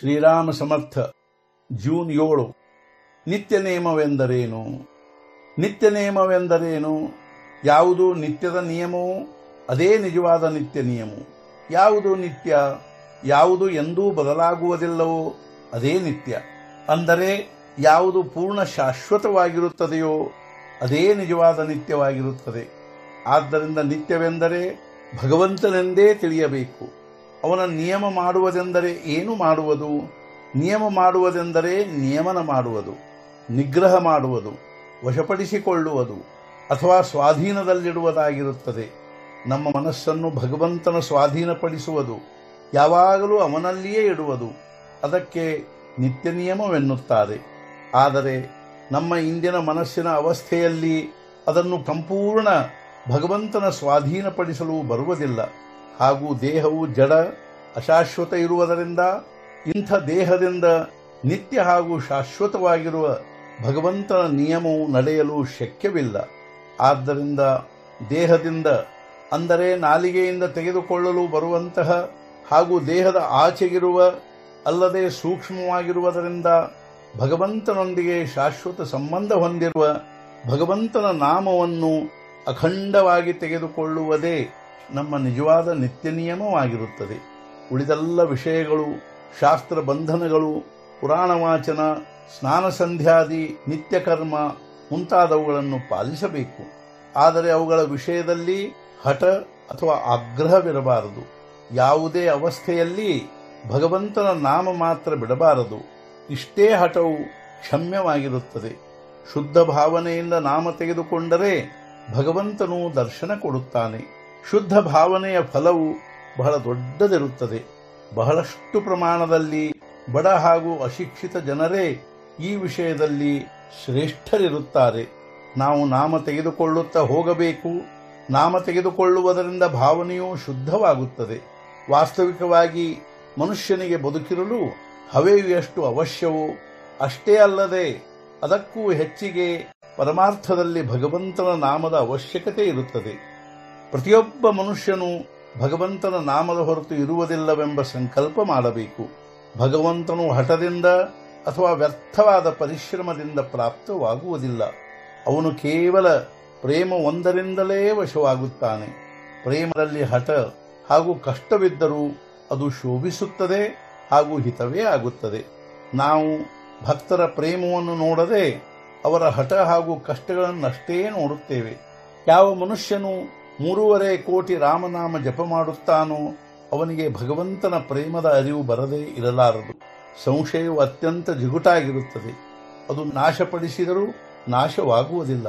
ಶ್ರೀರಾಮ ಸಮರ್ಥ June 7. ನಿತ್ಯ ನಿಯಮವೆಂದರೇನು? ನಿತ್ಯ ನಿಯಮವೆಂದರೇನು? ಯಾವುದು ನಿತ್ಯದ ನಿಯಮವೋ ಅದೇ ನಿಜವಾದ ನಿತ್ಯ ನಿಯಮವು. ಯಾವುದು ನಿತ್ಯ, ಯಾವುದು ಎಂದೂ ಬದಲಾಗುವುದಿಲ್ಲವೋ ಅದೇ ನಿತ್ಯ. ಅಂದರೆ ಯಾವುದು ಪೂರ್ಣ ಶಾಶ್ವತವಾಗಿರುತ್ತದೆಯೋ ಅದೇ ನಿಜವಾದ ನಿತ್ಯವಾಗಿರುತ್ತದೆ. ಆದ್ದರಿಂದ ನಿತ್ಯವೆಂದರೆ ಭಗವಂತನೆಂದೇ ತಿಳಿಯಬೇಕು. ಅವನ ನಿಯಮ ಮಾಡುವುದೆಂದರೆ ಏನು ಮಾಡುವುದು? ನಿಯಮ ಮಾಡುವುದೆಂದರೆ ನಿಯಮನ ಮಾಡುವುದು, ನಿಗ್ರಹ ಮಾಡುವುದು, ವಶಪಡಿಸಿಕೊಳ್ಳುವುದು ಅಥವಾ ಸ್ವಾಧೀನದಲ್ಲಿಡುವುದಾಗಿರುತ್ತದೆ. ನಮ್ಮ ಮನಸ್ಸನ್ನು ಭಗವಂತನ ಸ್ವಾಧೀನಪಡಿಸುವುದು, ಯಾವಾಗಲೂ ಅವನಲ್ಲಿಯೇ ಇಡುವುದು, ಅದಕ್ಕೆ ನಿತ್ಯ ನಿಯಮವೆನ್ನುತ್ತಾರೆ. ಆದರೆ ನಮ್ಮ ಇಂದಿನ ಮನಸ್ಸಿನ ಅವಸ್ಥೆಯಲ್ಲಿ ಅದನ್ನು ಸಂಪೂರ್ಣ ಭಗವಂತನ ಸ್ವಾಧೀನಪಡಿಸಲು ಬರುವುದಿಲ್ಲ. ಹಾಗೂ ದೇಹವು ಜಡ ಅಶಾಶ್ವತ ಇರುವುದರಿಂದ ಇಂಥ ದೇಹದಿಂದ ನಿತ್ಯ ಹಾಗೂ ಶಾಶ್ವತವಾಗಿರುವ ಭಗವಂತನ ನಿಯಮವು ನಡೆಯಲು ಶಕ್ಯವಿಲ್ಲ. ಆದ್ದರಿಂದ ದೇಹದಿಂದ ಅಂದರೆ ನಾಲಿಗೆಯಿಂದ ತೆಗೆದುಕೊಳ್ಳಲು ಬರುವಂತಹ ಹಾಗೂ ದೇಹದ ಆಚೆಗಿರುವ ಅಲ್ಲದೆ ಸೂಕ್ಷ್ಮವಾಗಿರುವುದರಿಂದ ಭಗವಂತನೊಂದಿಗೆ ಶಾಶ್ವತ ಸಂಬಂಧ ಹೊಂದಿರುವ ಭಗವಂತನ ನಾಮವನ್ನು ಅಖಂಡವಾಗಿ ತೆಗೆದುಕೊಳ್ಳುವುದೇ ನಮ್ಮ ನಿಜವಾದ ನಿತ್ಯ ನಿಯಮವಾಗಿರುತ್ತದೆ. ಉಳಿದೆಲ್ಲ ವಿಷಯಗಳು, ಶಾಸ್ತ್ರ ಬಂಧನಗಳು, ಪುರಾಣ ವಾಚನ, ಸ್ನಾನ ಸಂಧ್ಯಾದಿ ನಿತ್ಯ ಕರ್ಮ ಮುಂತಾದವುಗಳನ್ನು ಪಾಲಿಸಬೇಕು. ಆದರೆ ಅವುಗಳ ವಿಷಯದಲ್ಲಿ ಹಠ ಅಥವಾ ಆಗ್ರಹವಿರಬಾರದು. ಯಾವುದೇ ಅವಸ್ಥೆಯಲ್ಲಿ ಭಗವಂತನ ನಾಮ ಮಾತ್ರ ಬಿಡಬಾರದು. ಇಷ್ಟೇ ಹಠವು ಕ್ಷಮ್ಯವಾಗಿರುತ್ತದೆ. ಶುದ್ಧ ಭಾವನೆಯಿಂದ ನಾಮ ತೆಗೆದುಕೊಂಡರೆ ಭಗವಂತನು ದರ್ಶನ ಕೊಡುತ್ತಾನೆ. ಶುದ್ಧ ಭಾವನೆಯ ಫಲವು ಬಹಳ ದೊಡ್ಡದಿರುತ್ತದೆ. ಬಹಳಷ್ಟು ಪ್ರಮಾಣದಲ್ಲಿ ಬಡ ಹಾಗೂ ಅಶಿಕ್ಷಿತ ಜನರೇ ಈ ವಿಷಯದಲ್ಲಿ ಶ್ರೇಷ್ಠರಿರುತ್ತಾರೆ. ನಾವು ನಾಮ ತೆಗೆದುಕೊಳ್ಳುತ್ತಾ ಹೋಗಬೇಕು. ನಾಮ ತೆಗೆದುಕೊಳ್ಳುವುದರಿಂದ ಭಾವನೆಯೂ ಶುದ್ಧವಾಗುತ್ತದೆ. ವಾಸ್ತವಿಕವಾಗಿ ಮನುಷ್ಯನಿಗೆ ಬದುಕಿರಲು ಹವೆಯು ಎಷ್ಟು ಅವಶ್ಯವೋ ಅಷ್ಟೇ ಅಲ್ಲದೆ ಅದಕ್ಕೂ ಹೆಚ್ಚಿಗೆ ಪರಮಾರ್ಥದಲ್ಲಿ ಭಗವಂತನ ನಾಮದ ಅವಶ್ಯಕತೆ ಇರುತ್ತದೆ. ಪ್ರತಿಯೊಬ್ಬ ಮನುಷ್ಯನು ಭಗವಂತನ ನಾಮದ ಹೊರತು ಇರುವುದಿಲ್ಲವೆಂಬ ಸಂಕಲ್ಪ ಮಾಡಬೇಕು. ಭಗವಂತನು ಹಠದಿಂದ ಅಥವಾ ವ್ಯರ್ಥವಾದ ಪರಿಶ್ರಮದಿಂದ ಪ್ರಾಪ್ತವಾಗುವುದಿಲ್ಲ. ಅವನು ಕೇವಲ ಪ್ರೇಮ ಒಂದರಿಂದಲೇ ವಶವಾಗುತ್ತಾನೆ. ಪ್ರೇಮದಲ್ಲಿ ಹಠ ಹಾಗೂ ಕಷ್ಟವಿದ್ದರೂ ಅದು ಶೋಭಿಸುತ್ತದೆ ಹಾಗೂ ಹಿತವೇ ಆಗುತ್ತದೆ. ನಾವು ಭಕ್ತರ ಪ್ರೇಮವನ್ನು ನೋಡದೆ ಅವರ ಹಠ ಹಾಗೂ ಕಷ್ಟಗಳನ್ನಷ್ಟೇ ನೋಡುತ್ತೇವೆ. ಯಾವ ಮನುಷ್ಯನು 3.5 ಕೋಟಿ ರಾಮನಾಮ ಜಪ ಮಾಡುತ್ತಾನೋ ಅವನಿಗೆ ಭಗವಂತನ ಪ್ರೇಮದ ಅರಿವು ಬರದೇ ಇರಲಾರದು. ಸಂಶಯವು ಅತ್ಯಂತ ಜಿಗುಟಾಗಿರುತ್ತದೆ. ಅದು ನಾಶಪಡಿಸಿದರೂ ನಾಶವಾಗುವುದಿಲ್ಲ.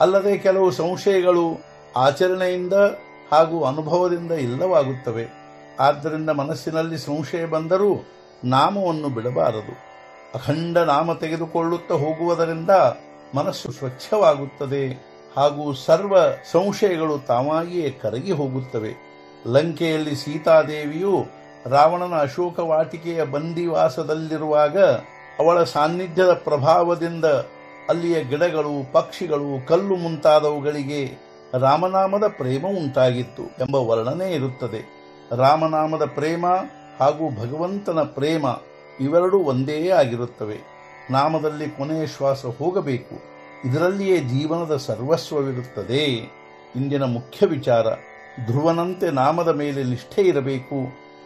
ಅಲ್ಲದೆ ಕೆಲವು ಸಂಶಯಗಳು ಆಚರಣೆಯಿಂದ ಹಾಗೂ ಅನುಭವದಿಂದ ಇಲ್ಲವಾಗುತ್ತವೆ. ಆದ್ದರಿಂದ ಮನಸ್ಸಿನಲ್ಲಿ ಸಂಶಯ ಬಂದರೂ ನಾಮವನ್ನು ಬಿಡಬಾರದು. ಅಖಂಡ ನಾಮ ತೆಗೆದುಕೊಳ್ಳುತ್ತಾ ಹೋಗುವುದರಿಂದ ಮನಸ್ಸು ಸ್ವಚ್ಛವಾಗುತ್ತದೆ ಹಾಗೂ ಸರ್ವ ಸಂಶಯಗಳು ತಾವಾಗಿಯೇ ಕರಗಿ ಹೋಗುತ್ತವೆ. ಲಂಕೆಯಲ್ಲಿ ಸೀತಾದೇವಿಯು ರಾವಣನ ಅಶೋಕ ವಾಟಿಕೆಯ ಬಂದಿವಾಸದಲ್ಲಿರುವಾಗ ಅವಳ ಸಾನ್ನಿಧ್ಯದ ಪ್ರಭಾವದಿಂದ ಅಲ್ಲಿಯ ಗಿಡಗಳು, ಪಕ್ಷಿಗಳು, ಕಲ್ಲು ಮುಂತಾದವುಗಳಿಗೆ ರಾಮನಾಮದ ಪ್ರೇಮ ಉಂಟಾಗಿತ್ತು ಎಂಬ ವರ್ಣನೆ ಇರುತ್ತದೆ. ರಾಮನಾಮದ ಪ್ರೇಮ ಹಾಗೂ ಭಗವಂತನ ಪ್ರೇಮ ಇವೆರಡೂ ಒಂದೇ ಆಗಿರುತ್ತವೆ. ನಾಮದಲ್ಲಿ ಕೊನೆಯ ಶ್ವಾಸ ಹೋಗಬೇಕು. ಇದರಲ್ಲಿಯೇ ಜೀವನದ ಸರ್ವಸ್ವವಿರುತ್ತದೆ. ಇಂದಿನ ಮುಖ್ಯ ವಿಚಾರ, ಧ್ರುವನಂತೆ ನಾಮದ ಮೇಲೆ ನಿಷ್ಠೆ ಇರಬೇಕು.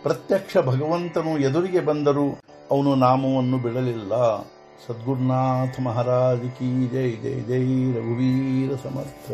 ಪ್ರತ್ಯಕ್ಷ ಭಗವಂತನು ಎದುರಿಗೆ ಬಂದರೂ ಅವನು ನಾಮವನ್ನು ಬಿಡಲಿಲ್ಲ. ಸದ್ಗುರುನಾಥ ಮಹಾರಾಜ್ ಕಿ ಜೈ. ಜೈ ಜೈ ರಘುವೀರ ಸಮರ್ಥ.